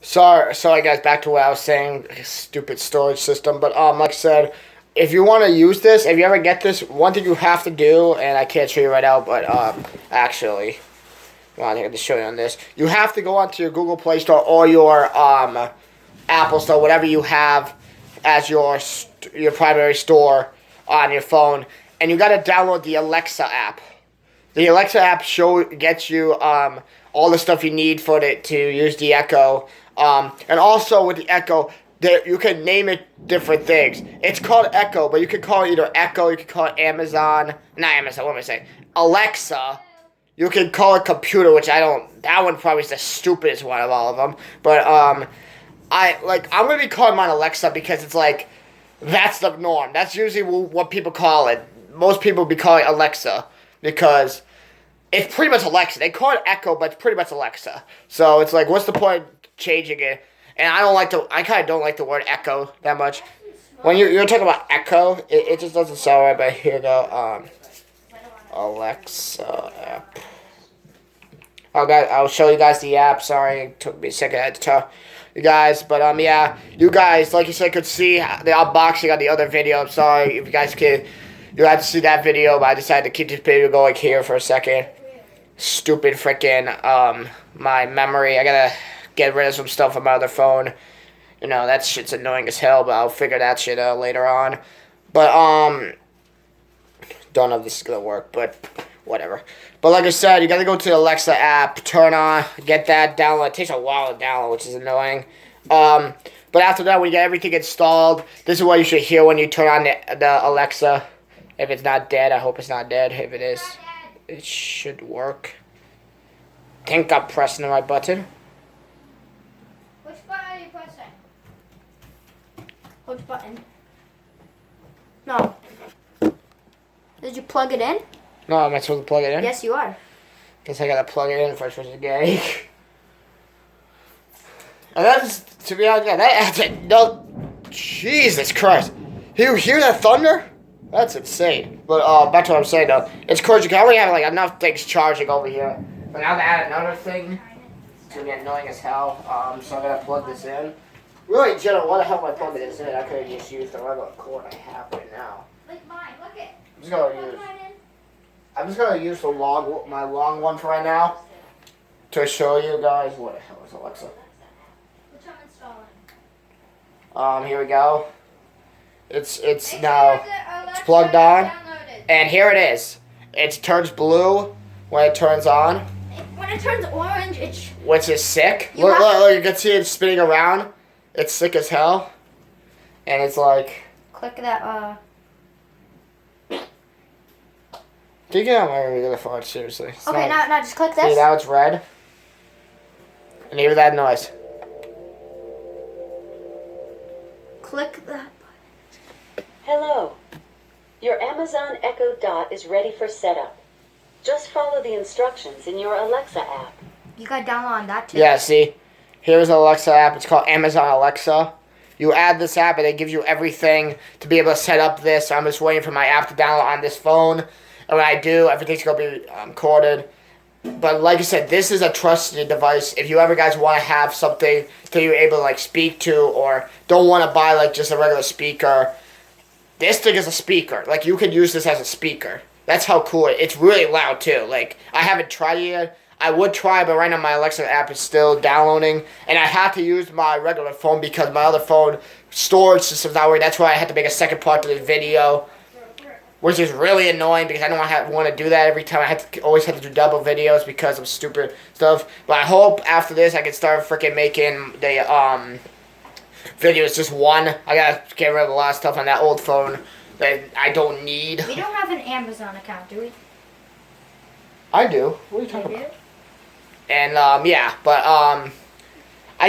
Sorry guys, back to what I was saying, stupid storage system. But like I said, if you want to use this, if you ever get this, one thing you have to do, and I can't show you right now, but actually, well, I think I can show you on this. You have to go onto your Google Play Store or your Apple Store, whatever you have as your primary store on your phone, and you got to download the Alexa app. The Alexa app gets you all the stuff you need for it to use the Echo. And also with the Echo, you can name it different things. It's called Echo, but you can call it either Echo, you can call it Amazon. Not Amazon, what am I saying? Alexa. You can call it computer, which I don't. That one probably is the stupidest one of all of them. But I'm gonna be calling mine Alexa because it's like that's the norm. That's usually what people call it. Most people be calling it Alexa because it's pretty much Alexa. They call it Echo, but it's pretty much Alexa. So it's like, what's the point of changing it? And I kind of don't like the word Echo that much. When you're talking about Echo, it just doesn't sound right. But here you go. Alexa app. I'll show you guys the app. Sorry, it took me a second. I had to tell you guys. But yeah, you guys, like you said, could see the unboxing on the other video. I'm sorry if you guys could. You had to see that video, but I decided to keep this video going here for a second. Stupid freaking my memory. I gotta get rid of some stuff on my other phone. You know, that shit's annoying as hell, but I'll figure that shit out later on. But don't know if this is gonna work, but whatever. But like I said, you gotta go to the Alexa app, turn on, get that download. It takes a while to download, which is annoying. But after that, when you get everything installed, this is what you should hear when you turn on the Alexa. If it's not dead, I hope it's not dead. If it is, it should work. I think I'm pressing the right button. Which button are you pressing? Which button? No. Did you plug it in? No, am I supposed to plug it in? Yes, you are. Guess I gotta plug it in first for the game. And that's, to be honest, yeah, that's it. No, Jesus Christ. You hear that thunder? That's insane. But back to what I'm saying though. It's crazy. You can only have like enough things charging over here. But now to add another thing, it's gonna be annoying as hell. So I'm gonna plug this in. Really, in general, why the hell am I plugging this in? I could have just used the regular cord I have right now. Like mine. Look it. I'm just gonna use my long one for right now to show you guys what the hell is Alexa. Which I'm installing. Here we go. It's now it's plugged on, and here it is. It turns blue when it turns on. When it turns orange, it's which is sick. Look, you can see it spinning around. It's sick as hell, and it's like. Click that. Do you get on my regular phone? Seriously. Okay, now just click this. See, now it's red. And hear that noise. Click that. Hello. Your Amazon Echo Dot is ready for setup. Just follow the instructions in your Alexa app. You got download on that too? Yeah, see? Here's the Alexa app. It's called Amazon Alexa. You add this app and it gives you everything to be able to set up this. I'm just waiting for my app to download on this phone. And when I do, everything's going to be recorded. But like I said, this is a trusted device. If you ever guys want to have something that you're able to like speak to or don't want to buy like just a regular speaker, this thing is a speaker. Like you could use this as a speaker. That's how cool it is. It's really loud too. Like I haven't tried it yet. I would try, but right now my Alexa app is still downloading. And I have to use my regular phone because my other phone storage system's not working. That's why I had to make a second part to this video. Which is really annoying because I don't want to do that every time. Always have to do double videos because of stupid stuff. But I hope after this I can start freaking making the videos just one. I gotta get rid of a lot of stuff on that old phone that I don't need. We don't have an Amazon account, do we? I do. What are you talking about? And yeah, but I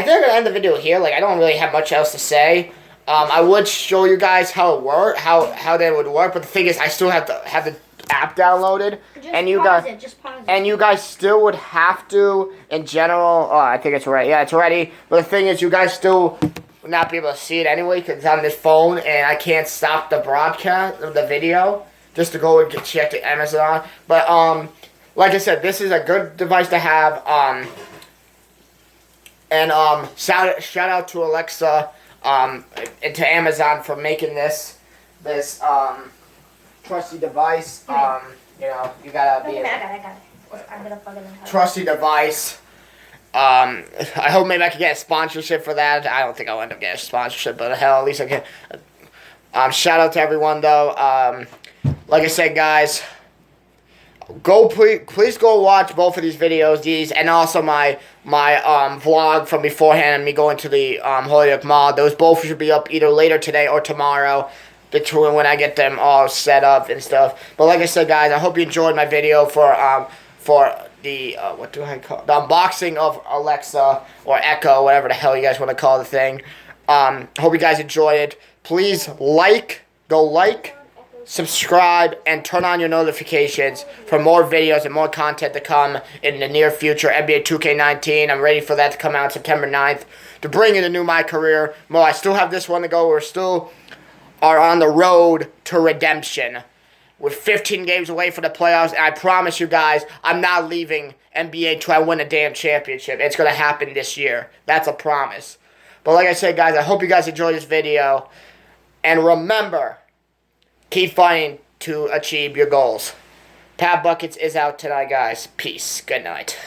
think I'm gonna end the video here. Like I don't really have much else to say. I would show you guys how it work, how that would work, but the thing is, I still have to have the app downloaded, and you guys still would have to, in general. Oh, I think it's ready. Yeah, it's ready. But the thing is, you guys still would not be able to see it anyway because it's on this phone, and I can't stop the broadcast of the video just to go and check the Amazon. But like I said, this is a good device to have. And And shout out to Alexa and to Amazon for making this trusty device. You know, you gotta be I got it. I'm gonna plug it in. trusty device. I hope maybe I can get a sponsorship for that. I don't think I'll end up getting a sponsorship, but hell, at least I can. Shout out to everyone though. Like I said, guys, please go watch both of these videos, and also my vlog from beforehand and me going to the Holyoke Mall. Those both should be up either later today or tomorrow, between when I get them all set up and stuff. But like I said, guys, I hope you enjoyed my video for the what do I call the unboxing of Alexa or Echo, whatever the hell you guys want to call the thing. Hope you guys enjoyed it. Please go like, subscribe, and turn on your notifications for more videos and more content to come in the near future. NBA 2K19, I'm ready for that to come out September 9th to bring in a new My Career. Well, I still have this one to go. We're still are on the road to redemption. We're 15 games away from the playoffs, and I promise you guys, I'm not leaving NBA until I win a damn championship. It's going to happen this year. That's a promise. But like I said, guys, I hope you guys enjoyed this video. And remember, keep fighting to achieve your goals. Pat Buckets is out tonight, guys. Peace. Good night.